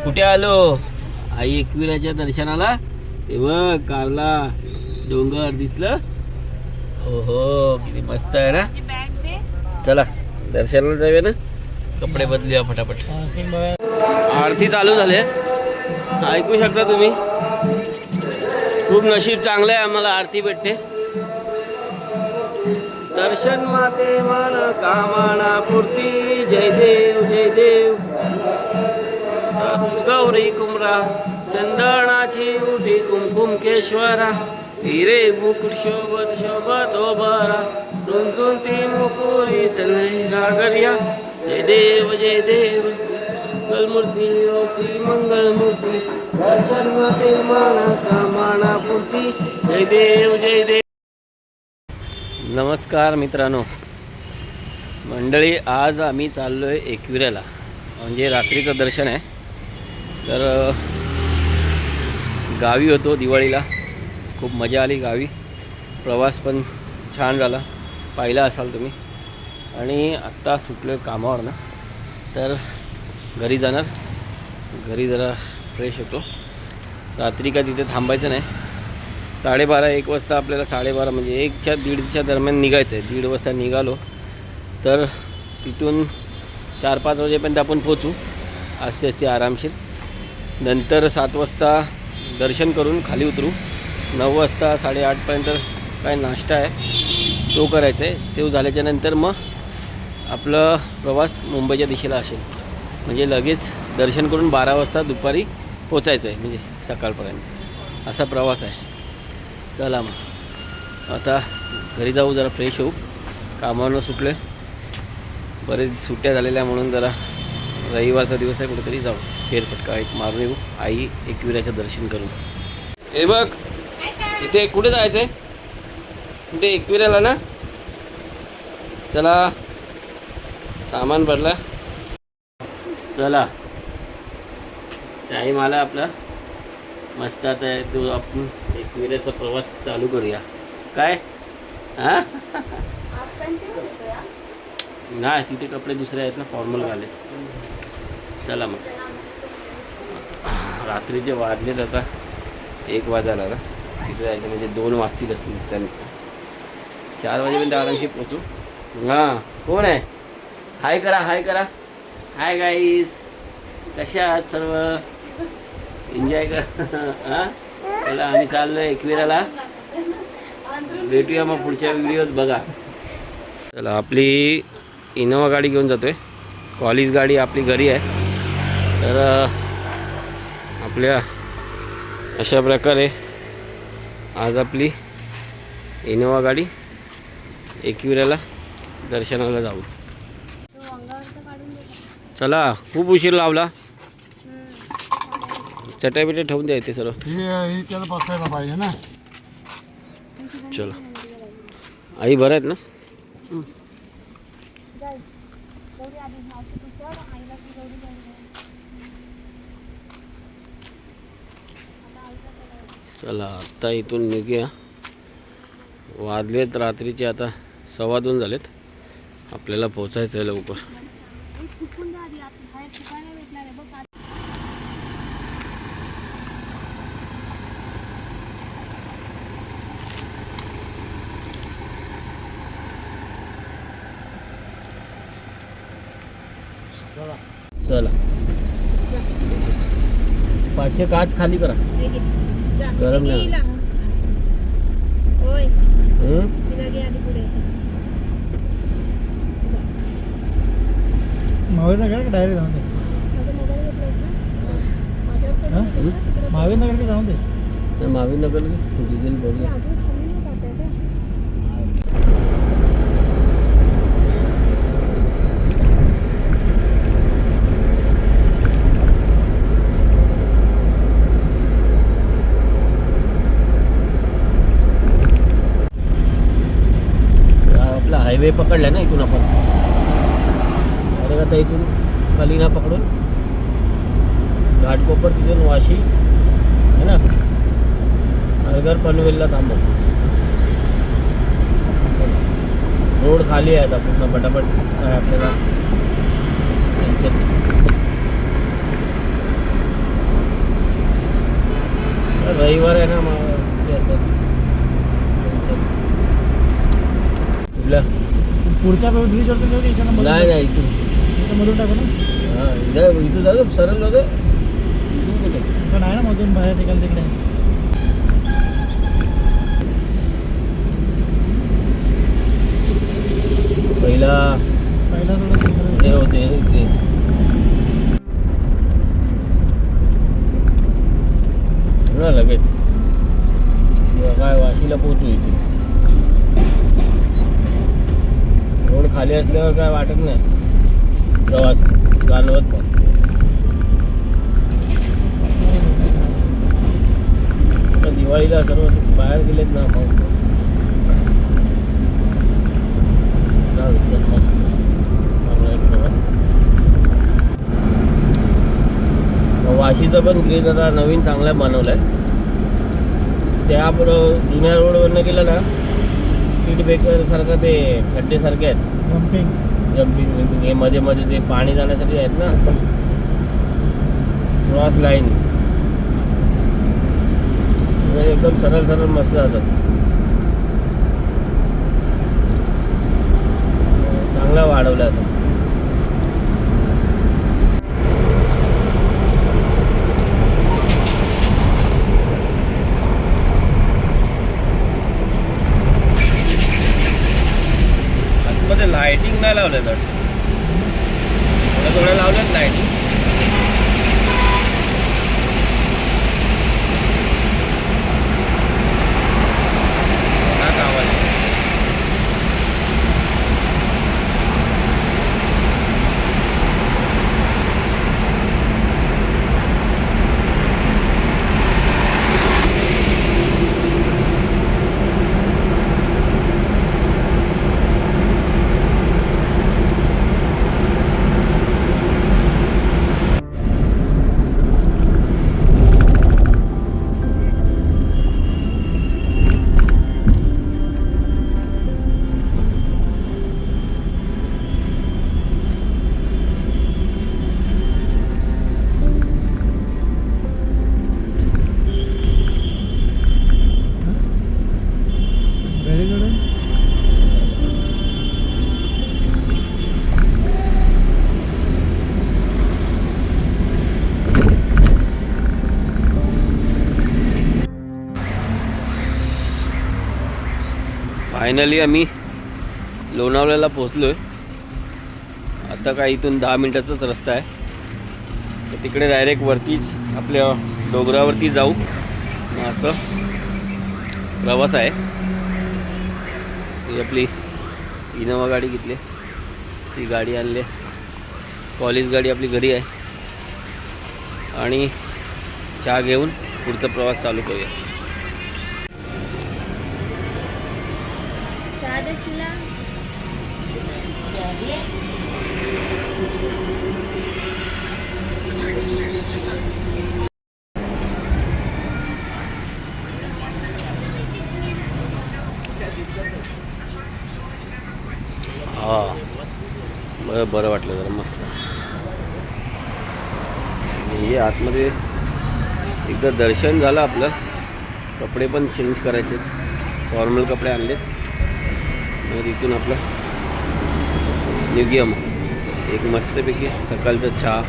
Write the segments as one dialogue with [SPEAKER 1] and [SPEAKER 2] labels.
[SPEAKER 1] कुठे आलो? आई एकविराच्या दर्शनाला. ते बघ कारला डोंगर दिसलं. ओहो किती मस्त आहे ना. चला दर्शनाला जाऊया ना. कपडे बदलूया फटाफट. आरती चालू झाली. ऐकू शकता तुम्ही. खूप नशीब चांगलं आहे आम्हाला आरती भेटते. दर्शन माते मन कामना पूर्ती. जय देव जय देव. गौरी कुमरा चंदनाची उठी कुमकुम केश्वरा. हिरे मुकुट शोभत शोभत ओबरा. रुंजुंती मुकुरी चंद्रे गागरिया. जय देव जय देव. मंगलमूर्ती श्री मंगलमूर्ती. दर्शन माते मन कामना पूर्ती. जय देव जय देव. नमस्कार मित्रांनो मंडळी. आज आम्ही चाललो आहे एकविराला. म्हणजे रात्रीचं दर्शन आहे. तर गावी होतो दिवाळीला. खूप मजा आली गावी. प्रवास पण छान झाला. पाहिला असाल तुम्ही. आणि आत्ता सुटलो कामावर ना. तर घरी जाणार. घरी जरा फ्रेश होतो. रात्री का तिथे थांबायचं नाही. 12:30-1 वाजता आपल्याला 12:30 म्हणजे 1च्या 1:30च्या दरम्यान निघायचं आहे. 1:30 वाजता निघालो तर तिथून 4-5 वाजेपर्यंत आपण पोचू आस्ते आस्ते आरामशीर. नंतर 7 वाजता दर्शन करून खाली उतरू. 9 वाजता 8:30पर्यंत काय नाश्ता आहे तो करायचा आहे. तो झाल्याच्या नंतर मग आपलं प्रवास मुंबईच्या दिशेला असेल. म्हणजे लगेच दर्शन करून 12 वाजता दुपारी पोचायचं आहे. म्हणजे सकाळपर्यंत असा प्रवास आहे. चला मग आता घरी जाऊ. जरा फ्रेश होऊ. कामावरनं सुटलो आहे. बरेच सुट्ट्या झालेल्या म्हणून जरा रविवारचा दिवस आहे. कुठेतरी जाऊ. फेरफटका एक मारून येऊ. आई एकविराचं दर्शन करून. हे बघ इथे कुठे जायचं आहे? कुठे? एकविराला ना. चला सामान भरला. चला टाईम आला आपला. मस्त आता आहे तो. आपण एकविराचा प्रवास चालू करूया. काय हां नाही तिथे कपडे दुसरे आहेत ना फॉर्मल घाले. चला मग. रात्रीचे वाजलेत आता 1 वाजायला ना. तिथे जायचं म्हणजे 2 वाजतील असतील. त्याने 4 वाजेपर्यंत आरामशी पोचू. हां कोण आहे? हाय करा हाय करा. Hi guys. कशा आहात सर्व? एन्जॉय कर. हां चला आम्ही चाललो आहे एकविराला. भेटूया मग पुढच्या व्हिडिओत बघा. चला आपली इनोवा गाडी घेऊन जातो आहे. कॉलेज गाडी आपली घरी आहे. तर आपल्या अशा प्रकारे आज आपली इनोवा गाडी एकविराला दर्शनाला जाऊ. चला खूप उशीर लावला. चटाई बिटे ठेवून द्यायचे सर्व.
[SPEAKER 2] त्याला बसायला पाहिजे ना.
[SPEAKER 1] चलो आई बरं आहेत ना. चला आत्ता इथून निघूया. वाजलेत रात्रीचे आता 2:15 झालेत. आपल्याला पोचायचं आहे लवकर. चला पाचशे काच खाली करा. गरम नाही.
[SPEAKER 2] महावीरनगर डायरेक्ट जाऊन दे. महावीरनगर जाऊन दे.
[SPEAKER 1] महावीरनगर डिझेल बघूया. हायवे पकडला ना इथून आपण. आता इथून कलिना पकडून घाटकोपर तिथून वाशी है ना. नगर पनवेलला थांबू. रोड खाली आहे आता पूर्ण. पटापट काय आपल्याला टेन्शन. रविवार आहे ना मग ते असं कुठल्या
[SPEAKER 2] पुढच्या ब्रिजवरती जाऊ इकडनं मधून
[SPEAKER 1] नाही नाही इथून
[SPEAKER 2] इथं मधून टाकू ना
[SPEAKER 1] हां इथून जातो सरळ जातो इथून कुठे
[SPEAKER 2] पण आहे ना मधून बाहेर तिकडे तिकडे
[SPEAKER 1] पहिला
[SPEAKER 2] थोडं तिकडे
[SPEAKER 1] हे होते इथे ना लगेच काय वाशीला पोहोचू इथे रोड खाली असल्यावर काय वाटत नाही प्रवास जाणवत नाही आता दिवाळीला सर्व बाहेर गेलेत ना मग चल मस्त चांगला आहे प्रवास वाशीचं पण ब्रिज आता नवीन चांगला बनवलं आहे त्याबरोबर जुन्या रोडवरनं गेलं ना स्पीड ब्रेकरसारखं ते खड्डेसारखे आहेत जम्पिंग हे मध्ये मध्ये ते पाणी जाण्यासाठी आहेत ना क्रॉस लाईन एकदम सरळ सरळ मस्त जातात चांगला वाढवला आता आतमध्ये लाइटिंग नाही लावल्या तर थोड्या लावल्यात लाइटिंग फायनली आम्ही लोणावळ्याला पोचलो आहे आता काय इथून 10 मिनिटाचाच रस्ता आहे तर तिकडे डायरेक्ट वरतीच आपल्या डोंगरावरती जाऊ असं प्रवास आहे ही आपली इनोवा गाडी घेतली ती गाडी आणली कॉलेज गाडी आपली घरी आहे आणि चहा घेऊन पुढचा प्रवास चालू करूया हां बरं वाटलं जरा मस्त हे आतमध्ये एकदा दर्शन झालं आपलं कपडे पण चेंज करायचे फॉर्मल कपडे आणलेत मग इथून आपलं निघूया मग एक मस्तपैकी सकाळचा चहा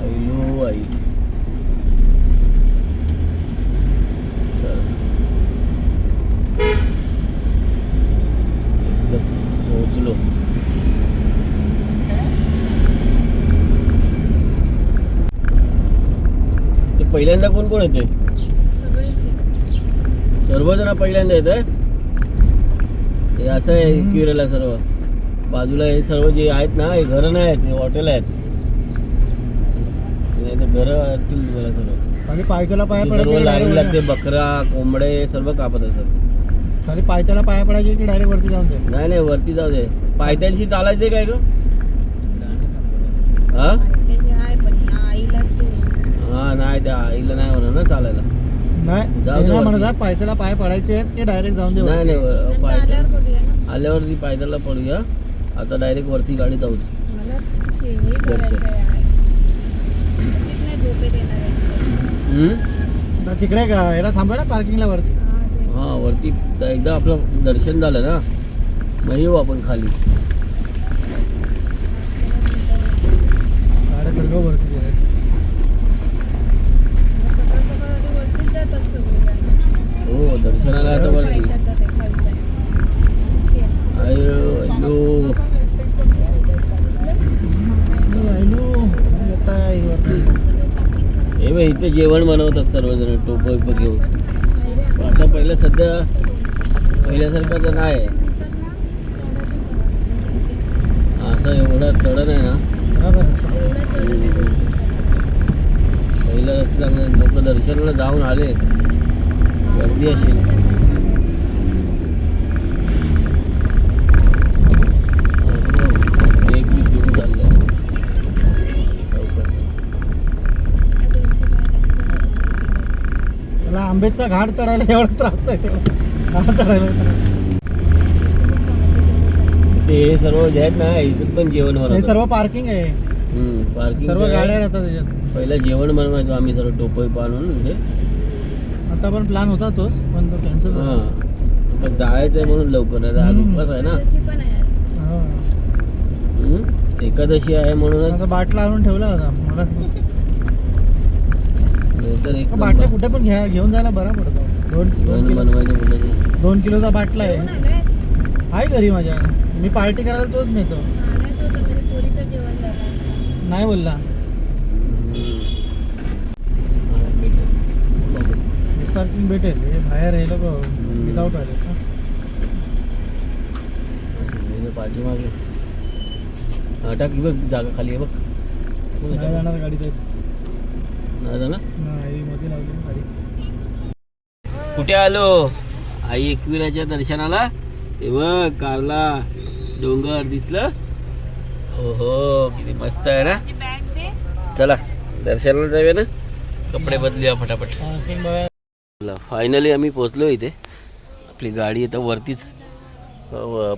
[SPEAKER 1] आईलो आई एकदम पोहोचलो ते पहिल्यांदा कोण कोण येते सर्वजण पहिल्यांदा येत आहे हे असं आहे क्युरेला सर्व बाजूला हे सर्व जे आहेत ना हे घरं नाही आहेत हे हॉटेल आहेत नाही तर घरं असतील तुम्हाला सर्व
[SPEAKER 2] खाली पायथ्याला पाया
[SPEAKER 1] सर्व
[SPEAKER 2] पडायचे
[SPEAKER 1] लाईन
[SPEAKER 2] direct
[SPEAKER 1] लागते बकरा कोंबडे सर्व कापत असतात
[SPEAKER 2] खाली पायथ्याला पाया पडायचे की डायरेक्ट वरती जाऊन दे
[SPEAKER 1] नाही नाही वरती जाऊ दे पायथ्यांशी चालायचे काय ग हा हा नाही त्या आईला नाही होणार ना चालायला
[SPEAKER 2] नाही
[SPEAKER 3] जाऊ दे
[SPEAKER 2] ते नाही
[SPEAKER 3] वरती.
[SPEAKER 2] म्हणत आहे, पायथ्याला पाय पडायचे आहेत की डायरेक्ट जाऊन दे
[SPEAKER 3] नाही
[SPEAKER 2] वरती?
[SPEAKER 3] नाही
[SPEAKER 4] नंतर आल्यावर पडूया ना.
[SPEAKER 3] आल्यावरती पायदळला पडूया. आता डायरेक्ट वरती गाडी जाऊ दे.
[SPEAKER 4] मला हे करायचं आहे यार. अशीच नाही झोपेत येणार आहे.
[SPEAKER 2] आता तिकडे का याला थांबूया ना पार्किंगला वरती.
[SPEAKER 4] हा, ते.
[SPEAKER 3] हां वरती एकदा आपलं दर्शन झालं ना मग येऊ आपण खाली.
[SPEAKER 2] गाड्या सगळं वरती direct.
[SPEAKER 4] मग सकाळ सकाळ आधी वरतीच जातात सगळेजण.
[SPEAKER 3] हो दर्शनाला आता वरती.
[SPEAKER 4] खायच्यात जाते, खायचं. ते.
[SPEAKER 3] अयो
[SPEAKER 2] येत आहे वरती.
[SPEAKER 3] हे बघ इथे जेवण बनवतात सर्वजण टोप घेऊन. आता पहिलं सध्या पहिल्यासारखं तर नाही आहे. असं एवढं चढण आहे ना.
[SPEAKER 2] बरोबर असतं.
[SPEAKER 3] पहिलं असं लोक दर्शनाला जाऊन आले गर्दी असेल. एक वीक घेऊन चाललंय
[SPEAKER 2] त्याला आंबेचा घाट चढायला एवढा त्रास आहे तेवढा घाट चढायला त्रास.
[SPEAKER 3] ते सर्व जे आहेत ना इथं पण जेवण
[SPEAKER 2] हे
[SPEAKER 3] बनवतात.
[SPEAKER 2] सर्व पार्किंग आहे,
[SPEAKER 3] पार्किंग
[SPEAKER 2] सर्व गाड्या राहतात त्याच्यात.
[SPEAKER 3] पहिलं जेवण बनवायचो आम्ही सर्व टोपई पाहून म्हणजे.
[SPEAKER 2] आता पण प्लॅन होता तोच पण तो कॅन्सल झाला.
[SPEAKER 3] हां पण जायचं आहे म्हणून लवकर. आता आज उपवास आहे ना.
[SPEAKER 4] तशी पण आहे आज.
[SPEAKER 2] हा.
[SPEAKER 3] एकादशी आहे म्हणूनच.
[SPEAKER 2] आता बाटला आणून ठेवला होता मला.
[SPEAKER 3] तर एक
[SPEAKER 2] बाटल्या कुठे पण घेऊन जायला बरा पडतो. दोन
[SPEAKER 3] जेवण बनवायचं कुठं
[SPEAKER 2] 2 किलोचा बाटला
[SPEAKER 4] जेवण
[SPEAKER 2] आहे.
[SPEAKER 4] आलंय.
[SPEAKER 2] आहे घरी माझ्या. मी पार्टी करायला तोच नेतो.
[SPEAKER 4] आणायचं होतं म्हणजे पोरीचं जेवण झालं.
[SPEAKER 2] नाही बोलला पार्किंग भेटेल. हे बाहेर हे लोक विदाऊट आले का?
[SPEAKER 3] पाठीमागे टाक बघ जागा खाली आहे बघ.
[SPEAKER 2] नाही जाणार गाडी तर.
[SPEAKER 3] नाही जाणार.
[SPEAKER 2] नाही मध्ये लावली ना गाडी.
[SPEAKER 3] कुठे आलो आई एकविराच्या दर्शनाला. ते बघ कारला डोंगर दिसलं. ओहो किती मस्त आहे ना.
[SPEAKER 4] बॅग दे.
[SPEAKER 3] चला दर्शनाला जाऊया ना. कपडे बदलूया फटाफट.
[SPEAKER 2] पार्किंग बघा.
[SPEAKER 3] फायनली आम्ही पोचलो इथे. आपली गाडी आता वरतीच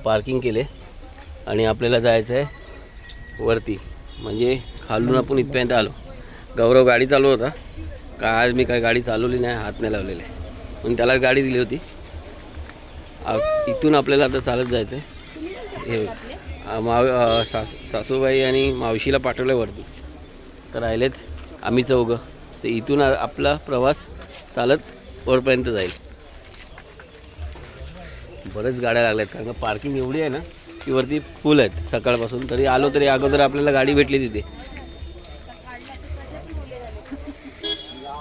[SPEAKER 3] पार्किंग केले आणि आपल्याला जायचं आहे वरती. म्हणजे खालून आपण इथपर्यंत आलो. गौरव गाडी चालू होता का आज मी काय गाडी चालवली नाही, हात नाही लावलेले म्हणून त्याला गाडी दिली होती. इथून आपल्याला आता चालत जायचं आहे. हे सासूबाई आणि मावशीला पाठवलं वरती तर राहिलेत आम्ही चौघं. तर इथून आपला प्रवास चालत वरपर्यंत जाईल. बरेच गाड्या लागल्यात कारण का पार्किंग एवढी आहे ना की वरती फुल आहेत सकाळपासून. तरी आलो तरी अगोदर आपल्याला गाडी भेटली तिथे.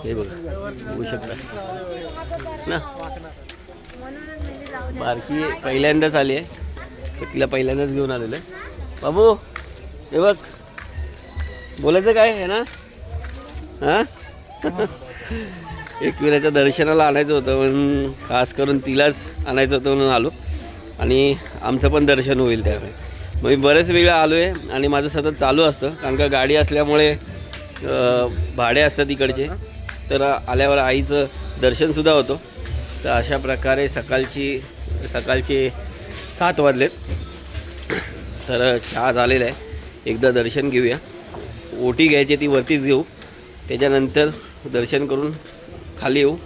[SPEAKER 3] हे बघा बघू शकता ना. बारकी पहिल्यांदाच आली आहे तर तिला पहिल्यांदाच घेऊन आलेलं आहे. बाबू हे बघ बोलायचं काय आहे ना. हां एकविराच्या दर्शनाला आणायचं होतं म्हणून खास करून तिलाच आणायचं होतं म्हणून आलो आणि आमचं पण दर्शन होईल त्यावेळी. मग मी बरेच वेळा आलो आहे आणि माझं सतत चालू असतं कारण का गाडी असल्यामुळे भाडे असतात इकडचे. तर आल्यावर आईचं दर्शनसुद्धा होतं. तर अशा प्रकारे सकाळचे 7 वाजलेत. तर चहा झालेला आहे. एकदा दर्शन घेऊया. ओटी घ्यायची ती वरतीच घेऊ. त्याच्यानंतर दर्शन करून खाली येऊ.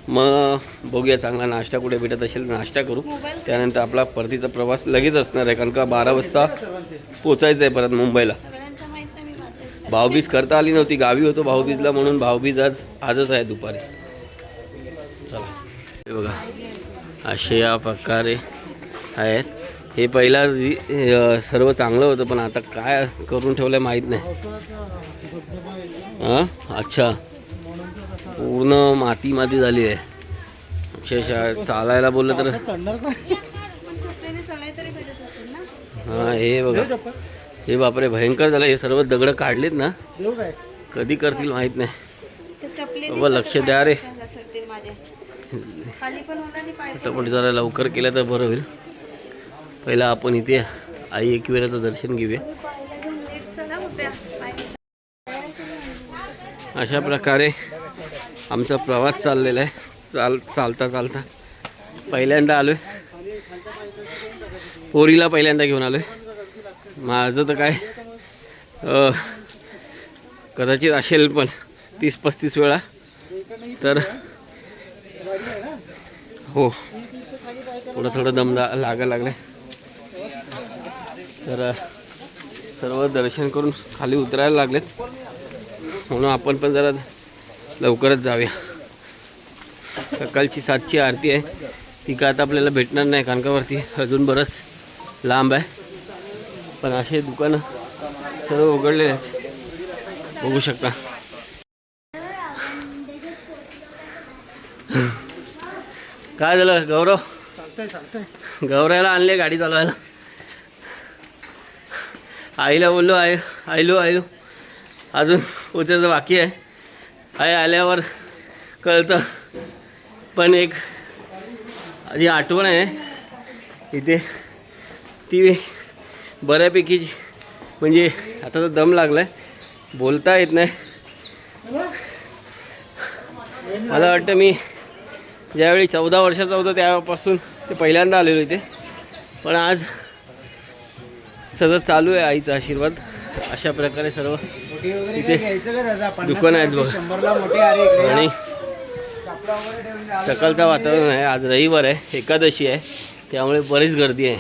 [SPEAKER 3] मग बघूया चांगला नाश्ता कुठे भेटत असेल नाश्ता करू. त्यानंतर आपला परतीचा प्रवास लगेच असणार आहे कारण का 12 वाजता पोचायचं आहे परत मुंबईला. भाऊबीज करता आली नव्हती. गावी होतो भाऊबीजला म्हणून भाऊबीज आजच आहे दुपारी. चला हे बघा असे या प्रकारे आहेत. हे पहिला सर्व चांगलं होतं पण आता काय करून ठेवलं आहे माहीत नाही. हां अच्छा पूर्ण माती झाली आहे. अक्षरशः चालायला बोललं तर हां हे बघा हे बापरे भयंकर झालं. हे सर्व दगडं काढलेत ना कधी करतील माहीत नाही. बाबा लक्ष द्या रे. पटापट जरा लवकर केलं तर बरं होईल. पहिला आपण इथे आई एकविराचं दर्शन घेऊया. अशा प्रकारे आमचा प्रवास चाललेला आहे. चालता चालता पहिल्यांदा आलो आहे. पोरीला पहिल्यांदा घेऊन आलो आहे. माझं तर काय कदाचित असेल पण 30-35 वेळा. तर हो थोडं दम लागायला लागलं. तर सर्व दर्शन करून खाली उतरायला लागलेत, म्हणून आपण पण जरा लवकरच जाऊया. सकाळची 7ची आरती आहे, ती का आता आपल्याला भेटणार नाही कारण का वरती अजून बरंच लांब आहे. पण असे दुकानं सर्व उघडलेले आहेत, बघू शकता. काय झालं गौरव?
[SPEAKER 2] चालतंय
[SPEAKER 3] गौरायला आणले गाडी चालवायला. आईला बोललो आयलो अजून पोचायचं बाकी आहे. आई आल्यावर कळतं. पण एक जी आठवण आहे इथे ती बऱ्यापैकी, म्हणजे आता तर दम लागला आहे, बोलता येत नाही. मला वाटतं मी ज्यावेळी 14 वर्षाचा होतो त्यापासून ते पहिल्यांदा आलेलो इथे. पण आज सतत चालू आहे आईचा आशीर्वाद. अशा प्रकारे सर्व इथे दुकान आहेत बघा. आणि सकाळचं वातावरण आहे. आज रविवार आहे, एकादशी आहे, त्यामुळे बरीच गर्दी आहे.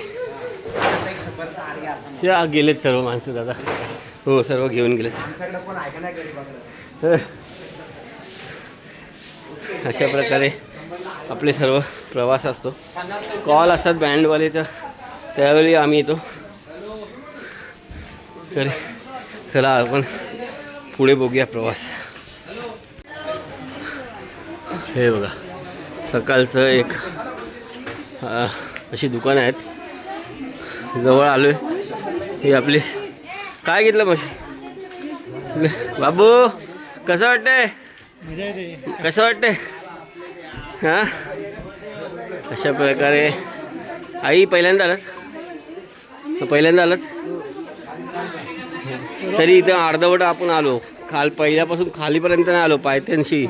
[SPEAKER 3] गेलेत सर्व माणसं दादा. हो सर्व घेऊन गेलेत. अशा प्रकारे आपले सर्व प्रवास असतो. कॉल असतात बँडवालेचा, त्यावेळी आम्ही येतो. तर चला आपण पुढे बघूया प्रवास. हे बघा सकाळचं एक अशी दुकानं आहेत, जवळ आलो आहे. ही आपली काय घेतलं मशी बाबू? कसं वाटतंय? कसं वाटतंय? हां अशा प्रकारे. आई पहिल्यांदा आलात तरी इथं अर्धवट आपण आलो. पहिल्यापासून खालीपर्यंत नाही आलो, पायथ्यांशी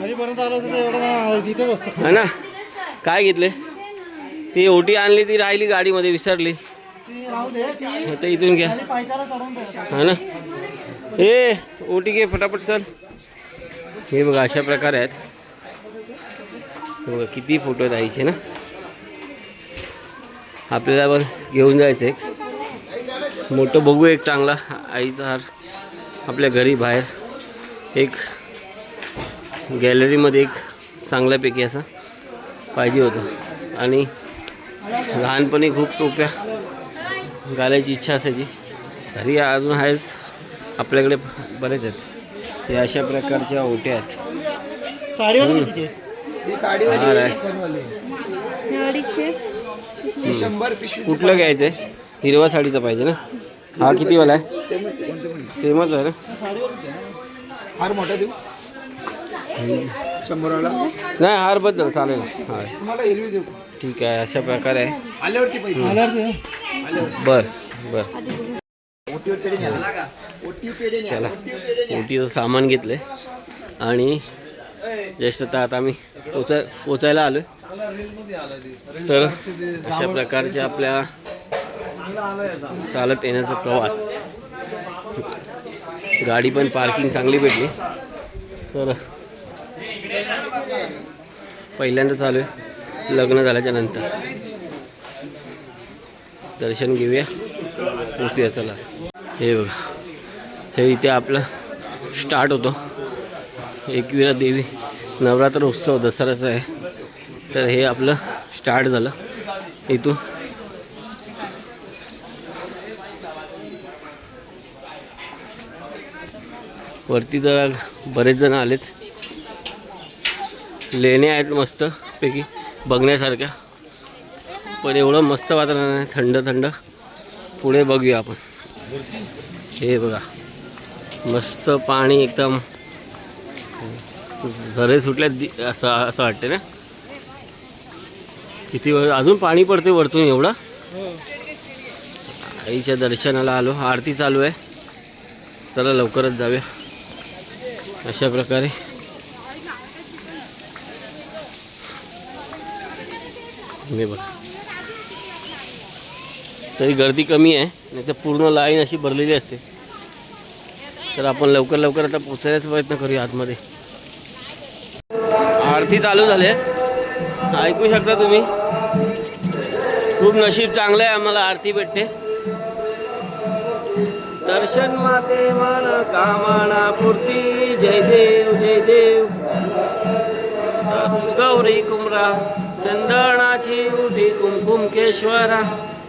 [SPEAKER 3] है ना. काय घेतले? ती ओटी आणली, ती राहिली गाडीमध्ये, विसरली. तर इथून घ्या है ना. हे ओटी घे फटाफट चल. हे बघा अशा प्रकारे आहेत. बघा किती फोटो आहेत आईचे ना. आपल्याला पण घेऊन जायचं एक मोठं बघू, एक चांगला आईचा हार आपल्या घरी बाहेर एक गॅलरीमध्ये एक चांगल्यापैकी असं पाहिजे होतं. आणि लहानपणी खूप टोप्या घालायची इच्छा असायची. तरी अजून आहेच आपल्याकडे बरेच आहेत. हे अशा प्रकारच्या ओट्या आहेत. हार आहे. कुठलं घ्यायचं आहे? हिरवा साडीचा पाहिजे ना. हा कितीवाला आहे? सेमच आहे ना.
[SPEAKER 2] हार मोठा देऊ 100वाला?
[SPEAKER 3] नाही हार बद्दल चालेल. हार
[SPEAKER 2] तुम्हाला हिरवी देऊ.
[SPEAKER 3] ठीक आहे. अशा प्रकारे आहे.
[SPEAKER 2] आल्यावरती पैसे
[SPEAKER 3] बर चला ओटीचं सामान घेतलं आहे आणि जस्ट आता आम्ही पोचायला आलो. तर अशा प्रकारचे आपल्या चालत येण्याचा प्रवास. गाडी पण पार्किंग चांगली भेटली. तर पहिल्यांदा चालू आहे लग्न झाल्याच्या नंतर. दर्शन घेऊया, पोचूया. चला हे बघा, हे इथे आपलं स्टार्ट होतो. एकविरा देवी नवरात्र उत्सव दसऱ्याचं आहे. तर हे आपलं स्टार्ट झालं इथून. वरती जरा बरेच जण आलेत. लेण्या आहेत मस्त पैकी बघण्यासारख्या. पण एवढं मस्त वातावरण आहे, थंड थंड. पुढे बघूया आपण. हे बघा मस्त पाणी, एकदम झरे सुटल्यात असं वाटते ना. किती वेळ अजून पाणी पडते वरतून एवढं. आईच्या दर्शनाला आलो. आरती चालू आहे. चला लवकरच जाऊया. अशा प्रकारे
[SPEAKER 1] हे बघा, तरी गर्दी कमी आहे, नाही तर पूर्ण लाईन अशी भरलेली असते. तर आपण लवकर लवकर आता पोचायचा प्रयत्न करूया आतमध्ये. आरती चालू झाली आहे, ऐकू शकता तुम्ही. खूप नशीब चांगलं आहे, आम्हाला आरती भेटते. दर्शन माते मन कामना पूर्ती, जय देव जय देव. गौरी कुमरा चंदनाची उठी कुमकुम केश्वरा,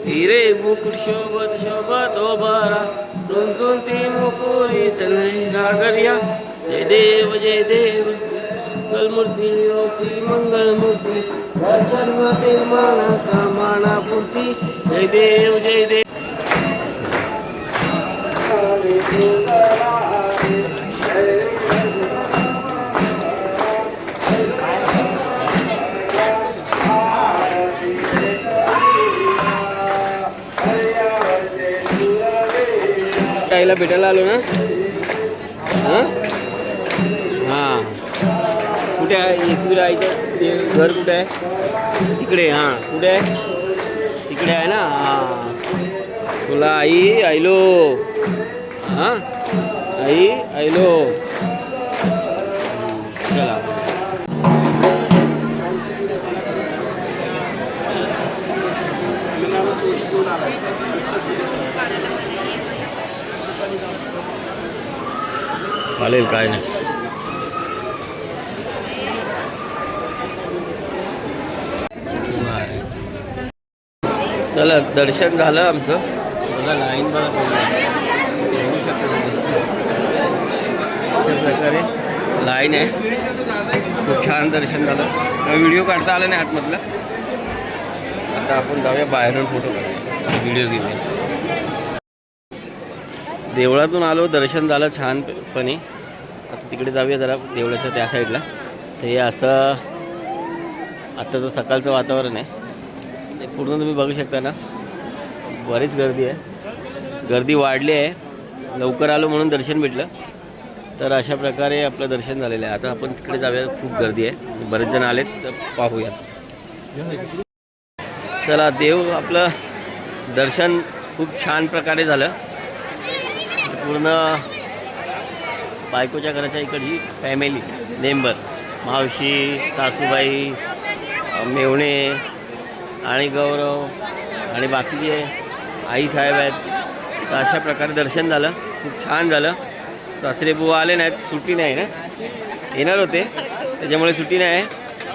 [SPEAKER 1] हिरे मुकुट शोभत शोभत ओबरा, रुंजुंती मुकुरी चंद्री गागरिया. जय देव जय देव मंगलमूर्ती ओसी मंगलमूर्ती, दर्शन माते माना कामना पूर्ती, जय देव जय देव. आईला भेटायला आलो ना. हां हां, कुठे आहे एकवीरा आईचं घर? कुठे आहे? तिकडे. हां, कुठे आहे? तिकडे आहे ना. हां, तुला आई आईलो. हां, आई आईलो. चला. चालेल, काय नाही. चला, दर्शन झालं आमचं. बघा लाईन बघा, बघू शकता अशा प्रकारे लाईन आहे. खूप छान दर्शन झालं. व्हिडिओ काढता आला नाही आतमधला. आता आपण जाऊया बाहेरून, फोटो काढूया, व्हिडिओ घेऊया. देवळातून आलो, दर्शन झालं छानपणे. आता तिकडे जाऊया जरा देवळाच्या त्या साईडला. तर हे असं आत्ताचं सकाळचं वातावरण आहे. ते पूर्ण तुम्ही बघू शकता ना, बरीच गर्दी आहे. गर्दी वाढली आहे, लवकर आलो म्हणून दर्शन भेटलं. तर अशा प्रकारे आपलं दर्शन झालेलं आहे. आता आपण तिकडे जाऊया, खूप गर्दी आहे, बरेच जण आलेत, तर पाहूया. चला, देव आपलं दर्शन खूप छान प्रकारे झालं. पूर्ण बायकोच्या घराच्या इकडची फॅमिली मेंबर, मावशी, सासूबाई, मेवणे आणि गौरव आणि बाकीचे आई साहेब आहेत. तर अशा प्रकारे दर्शन झालं, खूप छान झालं. सासरे बुवा आले नाहीत, सुट्टी नाही ना, येणार होते त्याच्यामुळे सुट्टी नाही आहे.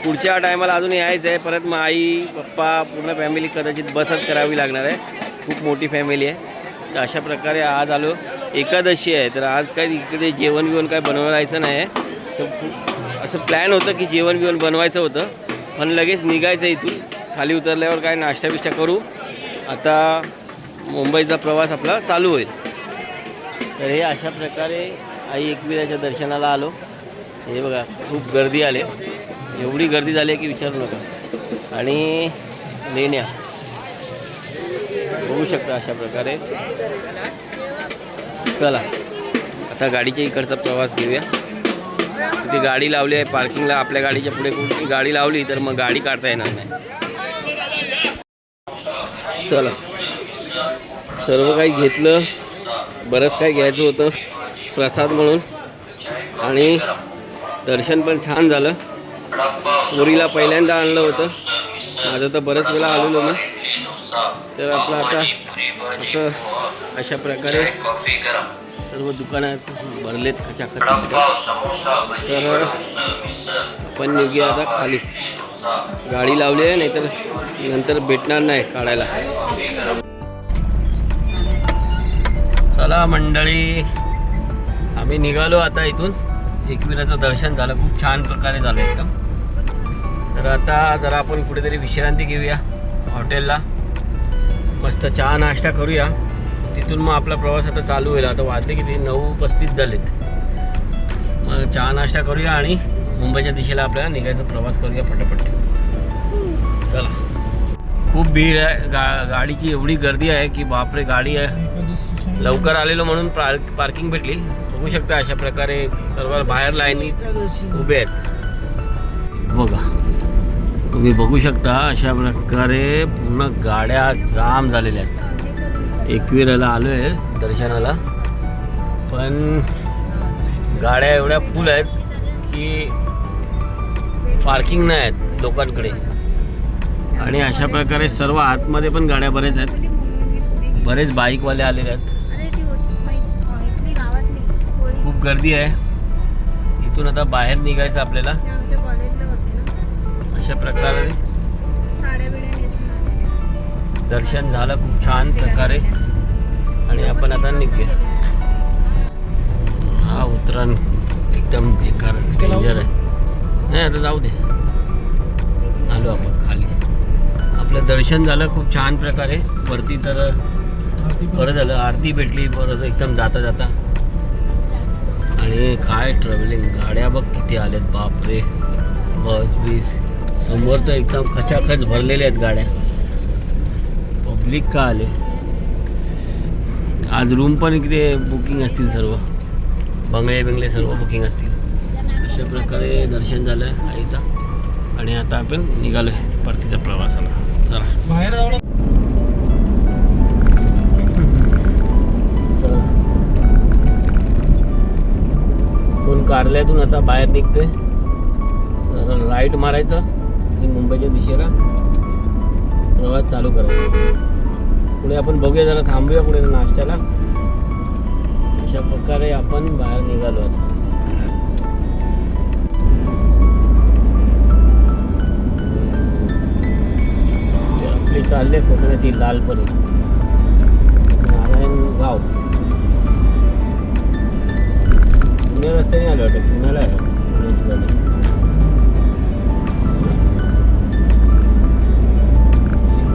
[SPEAKER 1] पुढच्या टायमाला अजून यायचं आहे परत. मग आई पप्पा पूर्ण फॅमिली कदाचित बसच करावी लागणार आहे. खूप मोठी फॅमिली आहे. तर अशा प्रकारे आज आलो. एकादशी आहे, तर आज काय इकडे जेवण बिवण काय बनवायचं नाही आहे. तर असं प्लॅन होतं की जेवण बिवण बनवायचं होतं, पण लगेच निघायचं इथून. खाली उतरल्यावर काय नाश्ता बिष्टा करू. आता मुंबईचा प्रवास आपला चालू होईल. तर हे अशा प्रकारे आई एकविराच्या दर्शनाला आलो. हे बघा, खूप गर्दी आले, एवढी गर्दी झाली की विचारू नका. आणि लेण्या बघू शकता अशा प्रकारे. चला, आता गाडीच्या इकडचा प्रवास घेऊया. तिथे गाडी लावली आहे पार्किंगला. आपल्या गाडीच्या पुढे कोणती गाडी लावली तर मग गाडी काढता येणार नाही. चला, सर्व काही घेतलं, बरंच काही घ्यायचं होतं प्रसाद म्हणून. आणि दर्शन पण छान झालं. पोरीला पहिल्यांदा आणलं होतं, माझं तर बरंच वेळा आलेलो मी. तर आपलं आता असं अशा प्रकारे सर्व दुकानात भरलेत खचाखच. तर आपण निघूया आता खाली. गाडी लावली आहे, नाहीतर नंतर भेटणार नाही काढायला. चला मंडळी, आम्ही निघालो आता इथून. एकविराचं दर्शन झालं, खूप छान प्रकारे झालं एकदम. तर आता जरा आपण कुठेतरी विश्रांती घेऊया हॉटेलला. मस्त चहा नाश्ता करूया. तिथून मग आपला प्रवास आता चालू होईल. आता वाजले किती, 9:35 झालेत. मग चहा नाश्ता करूया आणि मुंबईच्या दिशेला आपल्याला निघायचा प्रवास करूया पटापट. चला, खूप भीड आहे. गाडीची एवढी गर्दी आहे की बापरे. गाडी आहे, लवकर आलेलो म्हणून पार्किंग भेटली. बघू शकता अशा प्रकारे सर्व बाहेर लाईनी उभे आहेत. बघा, तुम्ही बघू शकता अशा प्रकारे पूर्ण गाड्या जाम झालेल्या आहेत. एकविराला आलो आहे दर्शनाला, पण गाड्या एवढ्या फुल आहेत की पार्किंग नाही आहेत लोकांकडे. आणि अशा प्रकारे सर्व आतमध्ये पण गाड्या बरेच आहेत, बरेच बाईकवाले आलेले आहेत. खूप गर्दी आहे. इथून आता बाहेर निघायचं आपल्याला. अशा प्रकारे दर्शन झालं खूप छान प्रकारे आणि आपण आता निघूया. हा उतरण एकदम बेकार डेंजर आहे. नाही आता जाऊ दे. आलो आपण खाली. आपलं दर्शन झालं खूप छान प्रकारे. वरती तर बरं झालं, आरती भेटली बरं एकदम जाता जाता. आणि काय ट्रॅव्हलिंग, गाड्या बघ किती आल्यात बापरे. बस बीस समोर तर एकदम खचाखच भरलेल्या आहेत गाड्या. पब्लिक का आले. आज रूम पण इकडे बुकिंग असतील, सर्व बंगले सर्व बुकिंग असतील. अशा प्रकारे दर्शन झालं आईचा आणि आता आपण निघालो आहे परतीच्या प्रवासाला. चला
[SPEAKER 2] बाहेर जाऊ.
[SPEAKER 1] कोण कारल्यातून आता बाहेर निघतोय. राईट मारायचं आणि मुंबईच्या दिशेला प्रवास चालू करायचा. पुढे आपण बघूया, जरा थांबूया पुढे नाश्त्याला. अशा प्रकारे आपण बाहेर निघालो आता. आपली चालले कोकणाची लालपरी नारायणगाव. पुणे रस्त्याने आलो वाटतं, पुण्याला आहे पुण्याची गाडी.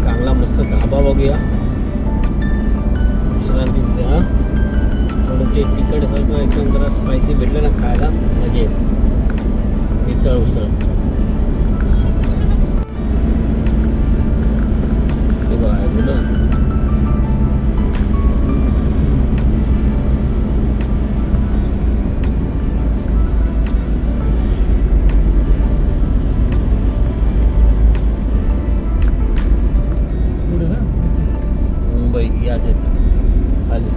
[SPEAKER 1] चांगला मस्त धाबा बघूया, विश्रांती द्या. थोडं ते तिखट सारखं एकदम जरा स्पायसी भेटलं ना खायला मजा येईल. मिसळ उसळ हे बघा बोल. मुंबई या साईड खाली.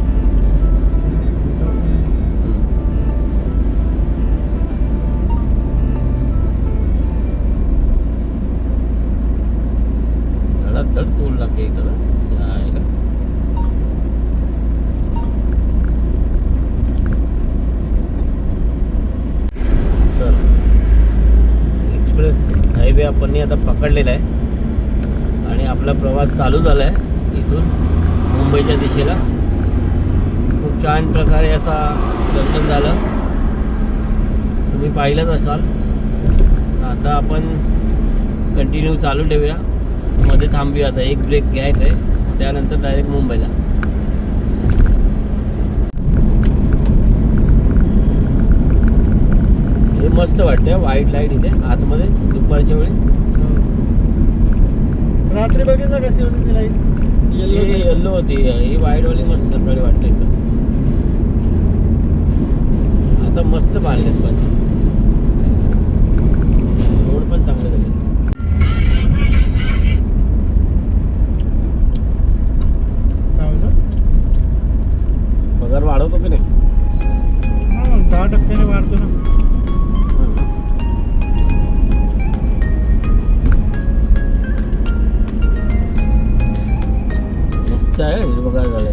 [SPEAKER 1] धडाधड टोल लागते इथं यायला. चल एक्सप्रेस हायवे आपण आता पकडलेला आहे आणि आपला प्रवास चालू झाला आहे इथून मुंबईच्या दिशेला. खूप छान प्रकारे असा दर्शन झालं, तुम्ही पाहिलंच असाल. आता आपण कंटिन्यू चालू ठेवूया, मध्ये थांबूया. आता एक ब्रेक घ्यायचा आहे, त्यानंतर डायरेक्ट मुंबईला. हे मस्त वाटतं व्हाईट लाईट इथे आतमध्ये दुपारच्या वेळी.
[SPEAKER 2] रात्री बघितलं कशी होती ती लाईट.
[SPEAKER 1] येल्लो होती, ही व्हाईटवाली मस्त सकाळी वाटते इथं. आता मस्त बांधलेत पण रोड पण चांगले झाले. पगार वाढवतो की नाही?
[SPEAKER 2] 10% वाढतो ना.
[SPEAKER 1] आहे हिरवगार झालं.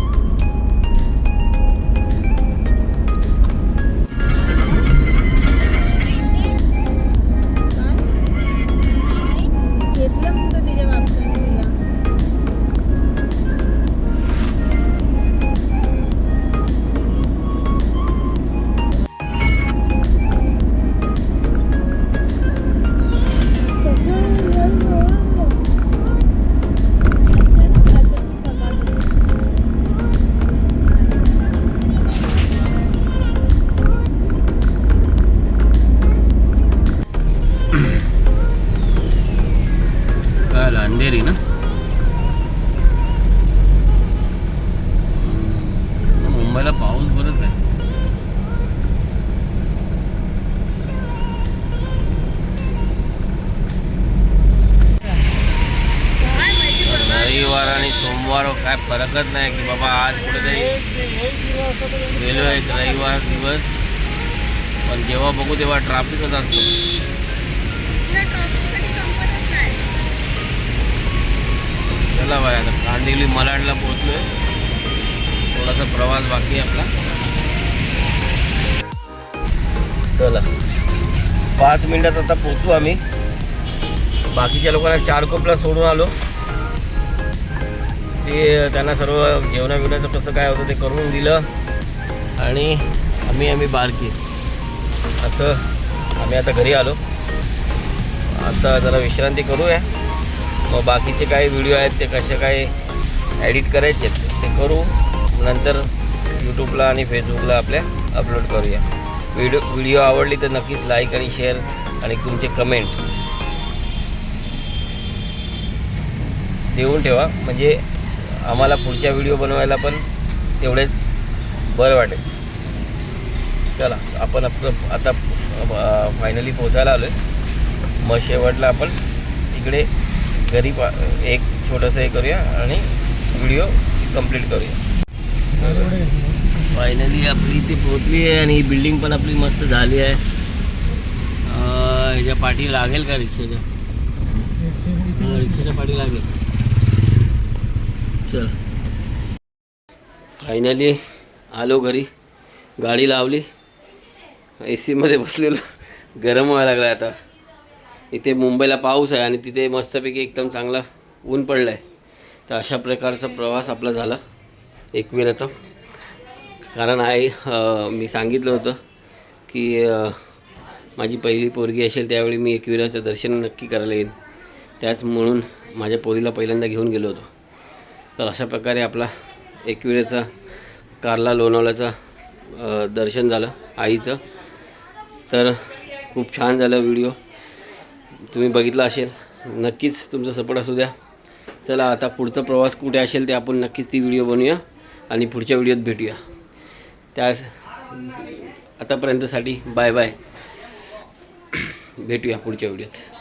[SPEAKER 4] घेतलं कुठं तिच्या बापशाने तिला.
[SPEAKER 1] अंधेरी ना. मुंबईला पाऊस बरंच आहे. रविवार आणि सोमवार काय फरकच नाही की बाबा आज कुठेतरी गेलो एक रविवार दिवस, पण जेव्हा बघू तेव्हा ट्रॅफिकच असतो. चला बाय, आता कांदिवली मलाडला पोहोचलोय. थोडासा प्रवास बाकी आहे आपला. चला 5 मिनिटात आता पोचू आम्ही. बाकीच्या लोकांना चारकोपला सोडून आलो. ते त्यांना सर्व जेवणाबिवण्याचं कसं काय होतं ते करून दिलं आणि आम्ही बारकी असं आम्ही आता घरी आलो. आता जरा विश्रांती करूया. मग बाकीचे काही व्हिडिओ आहेत ते कसे काय एडिट करायचे ते करू. नंतर यूट्यूबला आणि फेसबुकला आपल्या अपलोड करूया. व्हिडिओ आवडली तर नक्कीच लाईक आणि शेअर आणि तुमचे कमेंट देऊन ठेवा, म्हणजे आम्हाला पुढच्या व्हिडिओ बनवायला पण तेवढेच बरं वाटेल. चला आपण आता फायनली पोचायला आलो आहे. मग शेवटला आपण इकडे घरी एक छोटंसं हे करूया आणि व्हिडिओ कंप्लीट करूया. फायनली आपली इथे पोहोचली आहे आणि ही बिल्डिंग पण आपली मस्त झाली आहे. ह्याच्या पाठी लागेल का रिक्षाच्या? रिक्षाच्या पाठी लागेल. चल फायनली आलो घरी. गाडी लावली, AC मध्ये बसलेलो. गरम व्हायला लागला आता. इथे मुंबईला पाऊस आहे आणि तिथे मस्तपैकी एकदम चांगला ऊन पडलं आहे. तर अशा प्रकारचा प्रवास आपला झाला एकविराचा. कारण मी सांगितलं होतं की माझी पहिली पोरगी असेल त्यावेळी मी एकविराचं दर्शन नक्की करायला येईन. त्याच म्हणून माझ्या पोरीला पहिल्यांदा घेऊन गेलो होतो. तर अशा प्रकारे आपला एकविराचा कारला लोणावळ्याचा दर्शन झालं आईचं. तर खूप छान झालं. व्हिडिओ तुम्ही बघितला असेल. नक्कीच तुमचा सपोर्ट असू द्या. चला आता पुढचा प्रवास कुठे असेल ते आपण नक्कीच ती व्हिडिओ बनवूया आणि पुढच्या व्हिडिओत भेटूया. त्यास आतापर्यंतसाठी बाय बाय. भेटूया पुढच्या व्हिडिओत.